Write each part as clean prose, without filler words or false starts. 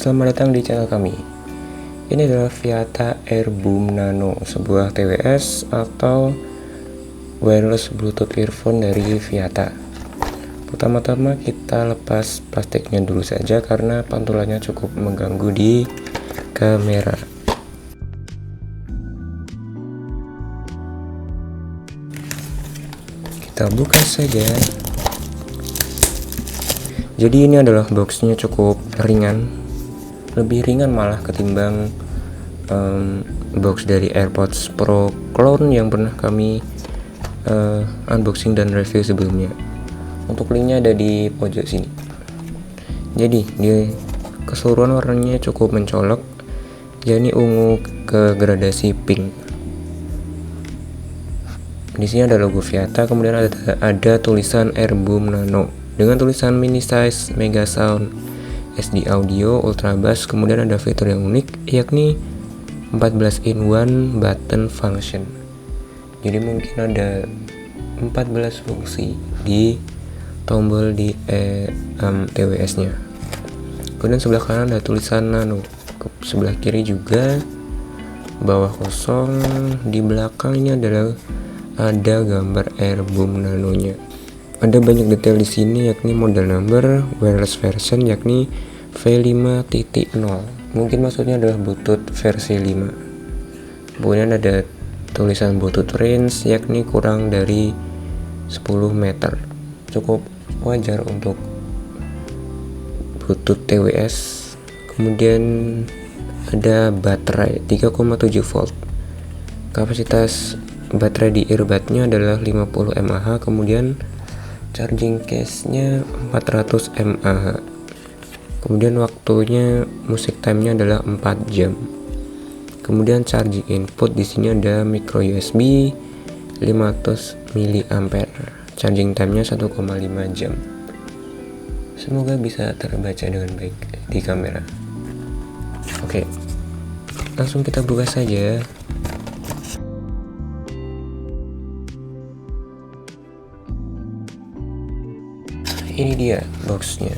selamat datang di channel kami. Ini adalah Viata Airboom Nano, sebuah TWS atau wireless Bluetooth earphone dari Viata. Pertama-tama kita lepas plastiknya dulu saja karena pantulannya cukup mengganggu di kamera. Kita buka saja. Jadi ini adalah boxnya cukup ringan, lebih ringan malah ketimbang box dari AirPods Pro Clone yang pernah kami unboxing dan review sebelumnya. Untuk linknya ada di pojok sini. Jadi di keseluruhan warnanya cukup mencolok, jadi ungu ke gradasi pink. Di sini ada logo Viata, kemudian ada tulisan Airboom Nano dengan tulisan mini size, mega sound, SD audio, ultra bass. Kemudian ada fitur yang unik, yakni 14-in-1 button function. Jadi mungkin ada 14 fungsi di tombol di TWS nya. Kemudian sebelah kanan ada tulisan Nano, sebelah kiri juga bawah kosong. Di belakang ini adalah ada gambar Airboom Nano-nya. Ada banyak detail di sini, yakni model number, wireless version yakni V5.0. Mungkin maksudnya adalah Bluetooth versi 5. Kemudian ada tulisan Bluetooth range yakni kurang dari 10 meter. Cukup wajar untuk Bluetooth TWS. Kemudian ada baterai 3,7 volt. Kapasitas baterai di earbudnya adalah 50 mAh. Kemudian charging case-nya 400 mAh. Kemudian waktunya music time-nya adalah 4 jam. Kemudian charging input di sini ada micro USB 500 mAh. Charging time-nya 1,5 jam. Semoga bisa terbaca dengan baik di kamera. Oke. Langsung kita buka saja. Ini dia boxnya.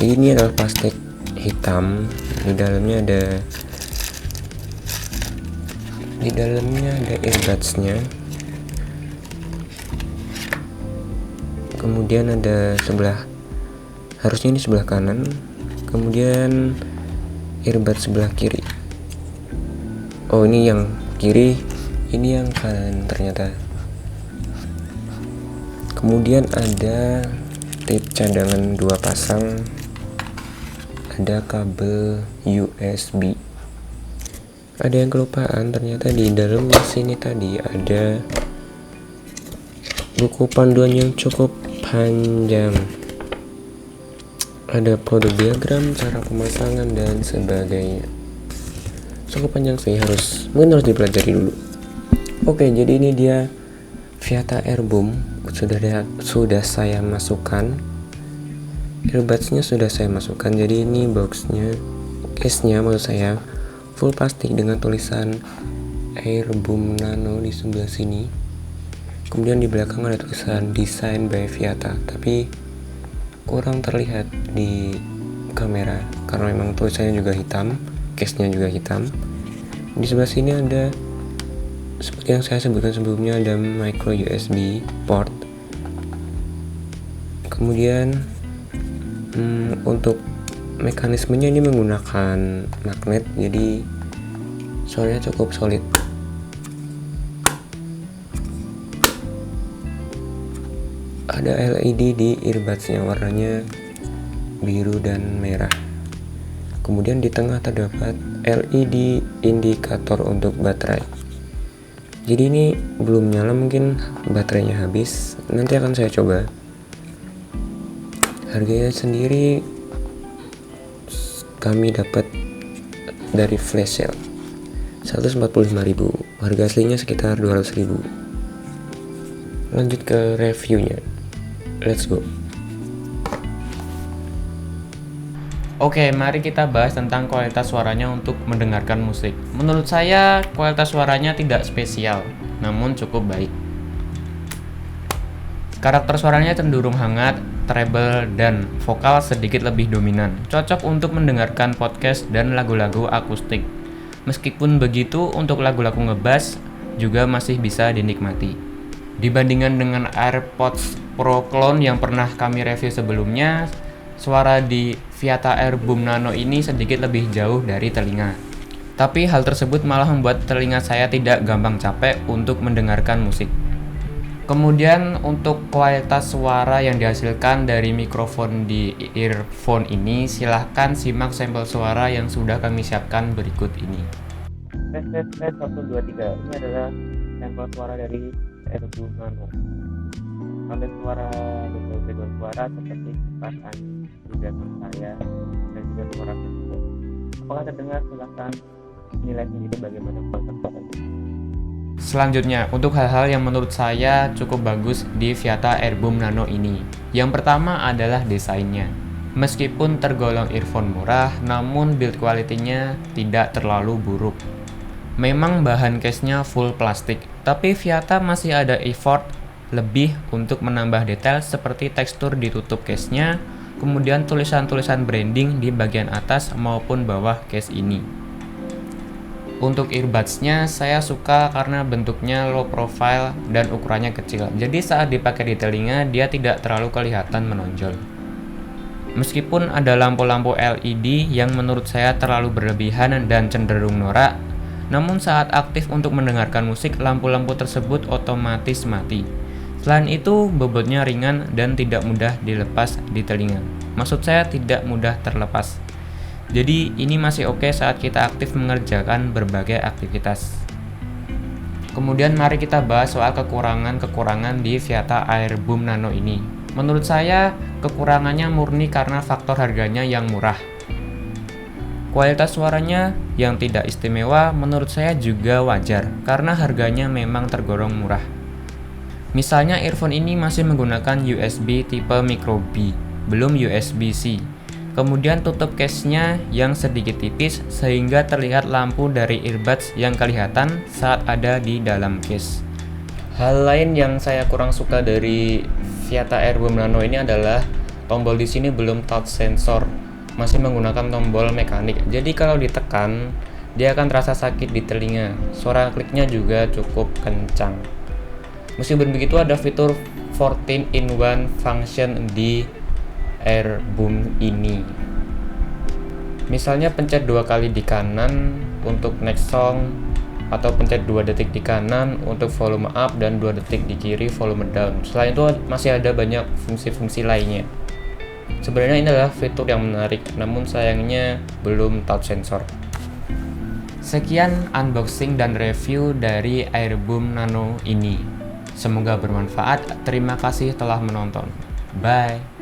Ini adalah plastik hitam. Di dalamnya ada earbuds-nya. Kemudian ada harusnya ini sebelah kanan. Kemudian earbud sebelah kiri. Oh, ini yang kiri, ini yang kanan ternyata. Kemudian ada tip cadangan 2 pasang, ada kabel USB. Ada yang kelupaan, ternyata di dalam sini tadi ada buku panduan yang cukup panjang. Ada kode diagram, cara pemasangan dan sebagainya. Cukup panjang sih, mungkin harus dipelajari dulu. Oke, jadi ini dia Viata Airboom. Sudah saya masukkan, earbuds-nya sudah saya masukkan. Jadi ini boxnya, case-nya maksud saya, full plastik dengan tulisan Airboom Nano di sebelah sini. Kemudian di belakang ada tulisan Design by Viata, tapi kurang terlihat di kamera karena memang tulisannya juga hitam, case-nya juga hitam. Di sebelah sini ada, seperti yang saya sebutkan sebelumnya, ada micro USB port. Kemudian untuk mekanismenya ini menggunakan magnet, jadi suaranya cukup solid. Ada LED di earbuds-nya, warnanya biru dan merah. Kemudian di tengah terdapat LED indikator untuk baterai. Jadi ini belum nyala, mungkin baterainya habis. Nanti akan saya coba. Harganya sendiri kami dapat dari flash sale 145.000. Harga aslinya sekitar 200.000. Lanjut ke reviewnya. Let's go. Oke, mari kita bahas tentang kualitas suaranya untuk mendengarkan musik. Menurut saya, kualitas suaranya tidak spesial, namun cukup baik. Karakter suaranya cenderung hangat, treble, dan vokal sedikit lebih dominan. Cocok untuk mendengarkan podcast dan lagu-lagu akustik. Meskipun begitu, untuk lagu-lagu ngebass juga masih bisa dinikmati. Dibandingkan dengan AirPods Pro Clone yang pernah kami review sebelumnya, suara di Viata Airboom Nano ini sedikit lebih jauh dari telinga. Tapi hal tersebut malah membuat telinga saya tidak gampang capek untuk mendengarkan musik. Kemudian untuk kualitas suara yang dihasilkan dari mikrofon di earphone ini, silahkan simak sampel suara yang sudah kami siapkan berikut ini. Tes 1, 2, 3. Ini adalah sampel suara dari Airboom Nano. Kualitas suara background suara seperti kipas angin di belakang saya dan juga suara tersebut. Apakah terdengar? Silahkan nilai sendiri bagaimana kualitas suaranya. Selanjutnya, untuk hal-hal yang menurut saya cukup bagus di Viata Airboom Nano ini. Yang pertama adalah desainnya. Meskipun tergolong earphone murah, namun build quality-nya tidak terlalu buruk. Memang bahan case-nya full plastik, tapi Viata masih ada effort lebih untuk menambah detail seperti tekstur di tutup case-nya, kemudian tulisan-tulisan branding di bagian atas maupun bawah case ini. Untuk earbuds-nya saya suka karena bentuknya low profile dan ukurannya kecil. Jadi saat dipakai di telinga dia tidak terlalu kelihatan menonjol. Meskipun ada lampu-lampu LED yang menurut saya terlalu berlebihan dan cenderung norak, namun saat aktif untuk mendengarkan musik lampu-lampu tersebut otomatis mati. Selain itu bobotnya ringan dan tidak mudah dilepas di telinga. Maksud saya tidak mudah terlepas. Jadi ini masih oke saat kita aktif mengerjakan berbagai aktivitas. Kemudian mari kita bahas soal kekurangan-kekurangan di Viata Airboom Nano ini. Menurut saya kekurangannya murni karena faktor harganya yang murah. Kualitas suaranya yang tidak istimewa menurut saya juga wajar karena harganya memang tergolong murah. Misalnya earphone ini masih menggunakan USB tipe micro B, belum USB-C. Kemudian tutup case-nya yang sedikit tipis sehingga terlihat lampu dari earbuds yang kelihatan saat ada di dalam case. Hal lain yang saya kurang suka dari Viata Airboom Nano ini adalah tombol di sini belum touch sensor, masih menggunakan tombol mekanik. Jadi kalau ditekan, dia akan terasa sakit di telinga. Suara kliknya juga cukup kencang. Meskipun begitu ada fitur 14-in-1 function di Airboom ini. Misalnya pencet 2 kali di kanan untuk next song, atau pencet 2 detik di kanan untuk volume up dan 2 detik di kiri volume down. Selain itu masih ada banyak fungsi-fungsi lainnya. Sebenarnya ini adalah fitur yang menarik, namun sayangnya belum touch sensor. Sekian unboxing dan review dari Airboom Nano ini. Semoga bermanfaat. Terima kasih telah menonton. Bye.